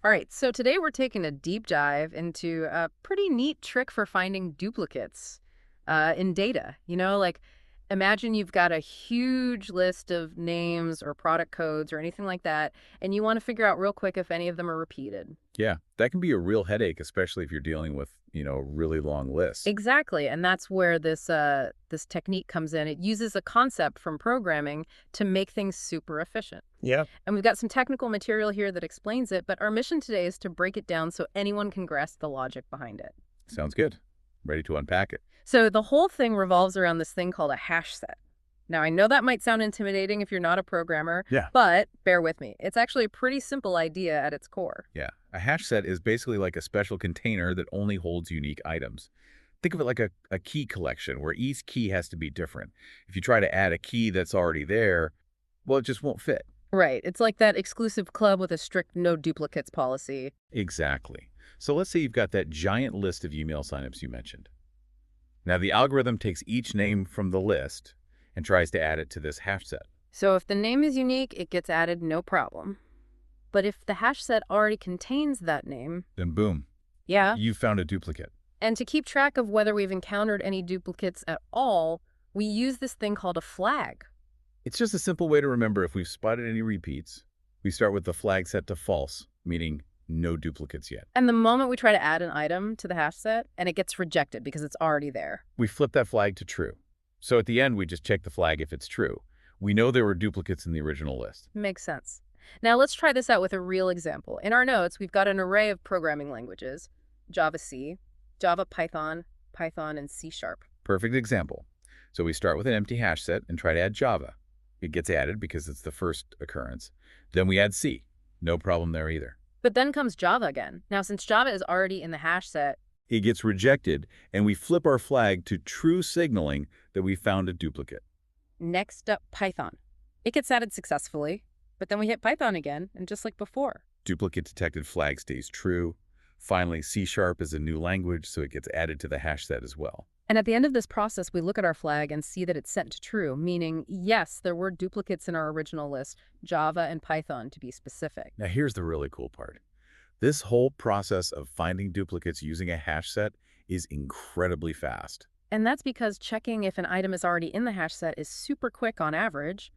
All right, so today we're taking a deep dive into a pretty neat trick for finding duplicates in data. Like imagine you've got a huge list of names or product codes or anything like that, and you want to figure out real quick if any of them are repeated. Yeah, that can be a real headache, especially if you're dealing with, a really long list. Exactly, and that's where this technique comes in. It uses a concept from programming to make things super efficient. Yeah. And we've got some technical material here that explains it, but our mission today is to break it down so anyone can grasp the logic behind it. Sounds good. Ready to unpack it. So the whole thing revolves around this thing called a hash set. Now, I know that might sound intimidating if you're not a programmer, Yeah. but bear with me. It's actually a pretty simple idea at its core. Yeah. A hash set is basically like a special container that only holds unique items. Think of it like a key collection where each key has to be different. If you try to add a key that's already there, well, it just won't fit. Right. It's like that exclusive club with a strict no duplicates policy. Exactly. So let's say you've got that giant list of email signups you mentioned. Now, the algorithm takes each name from the list and tries to add it to this hash set. So if the name is unique, it gets added no problem. But if the hash set already contains that name, Then boom, yeah. you found a duplicate. And to keep track of whether we've encountered any duplicates at all, we use this thing called a flag. It's just a simple way to remember if we've spotted any repeats. We start with the flag set to false, meaning no duplicates yet. And the moment we try to add an item to the hash set, and it gets rejected because it's already there. We flip that flag to true. So at the end, we just check the flag if it's true. We know there were duplicates in the original list. Makes sense. Now let's try this out with a real example. In our notes, we've got an array of programming languages: Java C, Java Python, Python, and C Sharp. Perfect example. So we start with an empty hash set and try to add Java. It gets added because it's the first occurrence. Then we add C. No problem there either. But then comes Java again. Now, since Java is already in the hash set, It gets rejected, and we flip our flag to true, signaling that we found a duplicate. next up Python. It gets added successfully, but then we hit Python again, and just like before. Duplicate detected flag stays true. Finally, C# is a new language, so it gets added to the hash set as well. And at the end of this process, we look at our flag and see that it's set to true, meaning, yes, there were duplicates in our original list, Java and Python to be specific. Now here's the really cool part. This whole process of finding duplicates using a hash set is incredibly fast. And that's because checking if an item is already in the hash set is super quick on average.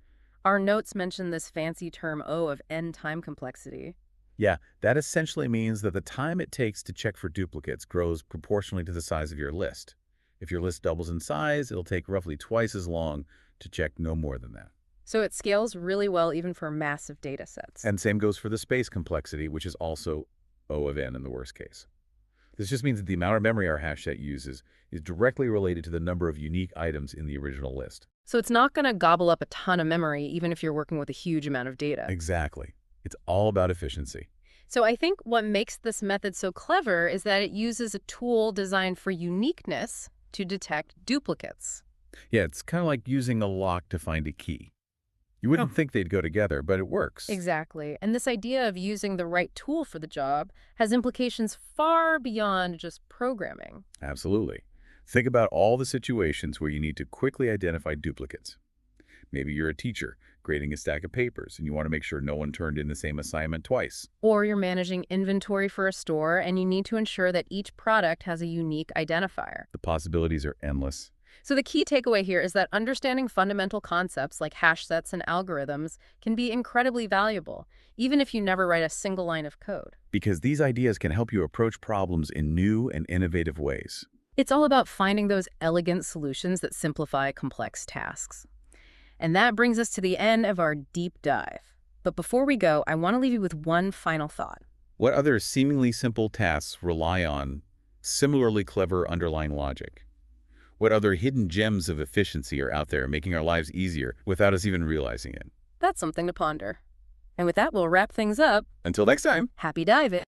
Our notes mention this fancy term O of n time complexity. Yeah, that essentially means that the time it takes to check for duplicates grows proportionally to the size of your list. If your list doubles in size, it'll take roughly twice as long to check, no more than that. So it scales really well even for massive data sets. And same goes for the space complexity, which is also O of n in the worst case. This just means that the amount of memory our hash set uses is directly related to the number of unique items in the original list. So it's not going to gobble up a ton of memory even if you're working with a huge amount of data. Exactly. It's all about efficiency. So I think what makes this method so clever is that it uses a tool designed for uniqueness to detect duplicates. Yeah, it's kind of like using a lock to find a key. You wouldn't think they'd go together, but it works. Exactly. And this idea of using the right tool for the job has implications far beyond just programming. Absolutely. Think about all the situations where you need to quickly identify duplicates. Maybe you're a teacher grading a stack of papers and you want to make sure no one turned in the same assignment twice. Or you're managing inventory for a store and you need to ensure that each product has a unique identifier. The possibilities are endless. So the key takeaway here is that understanding fundamental concepts like hash sets and algorithms can be incredibly valuable, even if you never write a single line of code. Because these ideas can help you approach problems in new and innovative ways. It's all about finding those elegant solutions that simplify complex tasks. And that brings us to the end of our deep dive. But before we go, I want to leave you with one final thought. What other seemingly simple tasks rely on similarly clever underlying logic? What other hidden gems of efficiency are out there making our lives easier without us even realizing it? That's something to ponder. And with that, we'll wrap things up. Until next time. Happy diving!